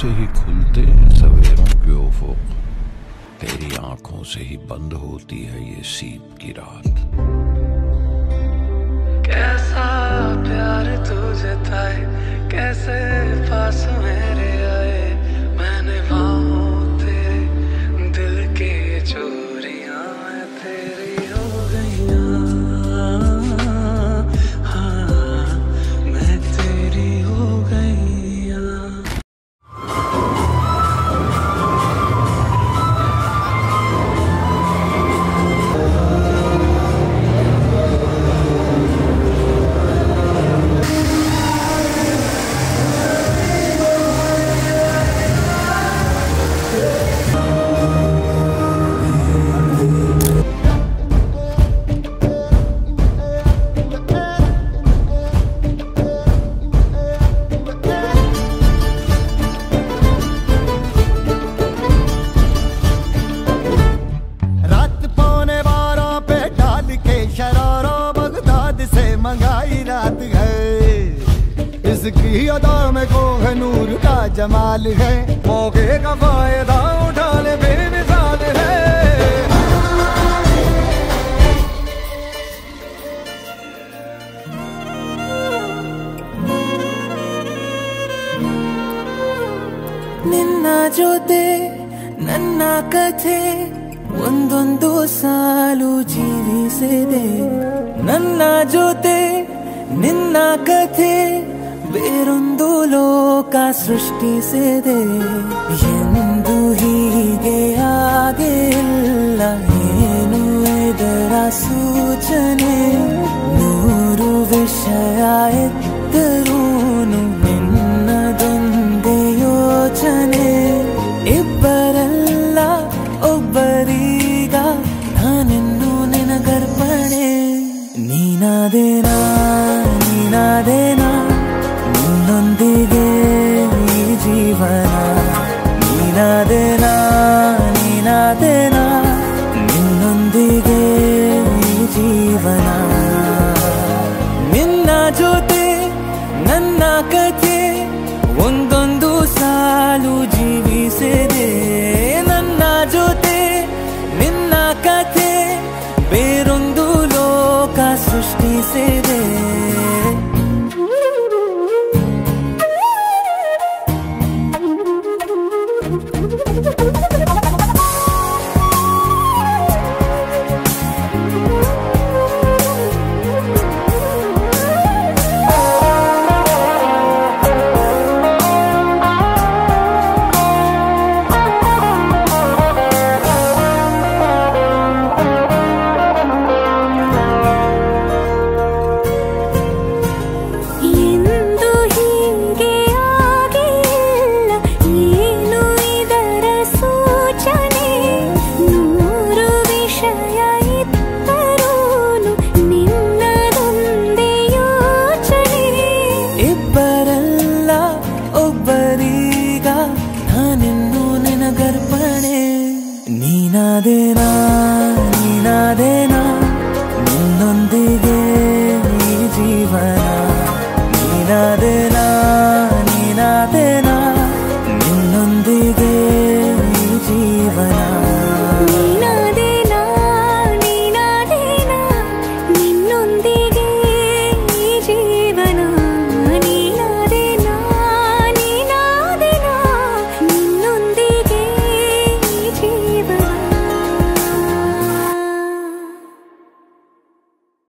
से ही खुलते हैं सवेरों के उफ़ुक़, तेरी आंखों से ही बंद होती है ये सीप की रात। कैसा प्यार तू जताए, कैसे पास मेरे आए, मैंने बाहों तेरे दिल के चोरियां मैं तेरी हो गईयां, हाँ मैं तेरी हो गईयां। मंगाई रात है, इसकी अदा में कोहिनूर का जमाल है, मौके का फायदा उठा ले बेमिसाल है। ನಿನ್ನ ಜೊತೆ ನನ್ನ ಕಥೆ ಒಂದೊಂದು ಸಾಲು ಜೀವಿಸಿದೆ, ನನ್ನ ಜೊತೆ ನಿನ್ನ ಕಥೆ ಬೇರೊಂದು ಲೋಕ ಸೃಷ್ಟಿಸಿದೆ, ಎಂದು ಹೀಗೆ ಆಗಿಲ್ಲ ಏನು ಇದರ ಸೂಚನೆ, ನೂರು ವಿಷಯ ಎತ್ತರೂನು ನಿನ್ನದೊಂದೇ ಯೋಚನೆ, ಇಬ್ಬರಲ್ಲ ಒಬ್ಬರೀಗ ನಾನೆನ್ನು ನಿನಗರ್ಪಣೆ, ನೀನಾದೇನಾ ನೀನಾದೇನಾ ನಿನ್ನೊಂದಿಗೆ ಈ ಜೀವನ, ನೀನಾದೇನಾ ನೀನಾದೇನಾ ನಿನ್ನೊಂದಿಗೆ ಈ ಜೀವನ, ನಿನ್ನ ಜೊತೆ ನನ್ನ ಕಥೆ ಒಂದೊಂದು ಸಾಲು ಜೀವಿಸಿದೆ, ನನ್ನ ಜೊತೆ ನಿನ್ನ ಕಥೆ ಬೇರೊಂದು ಲೋಕ ಸೃಷ್ಟಿಸಿದೆ. ನೀನಾದೇನಾ ನೀನಾದೇನಾ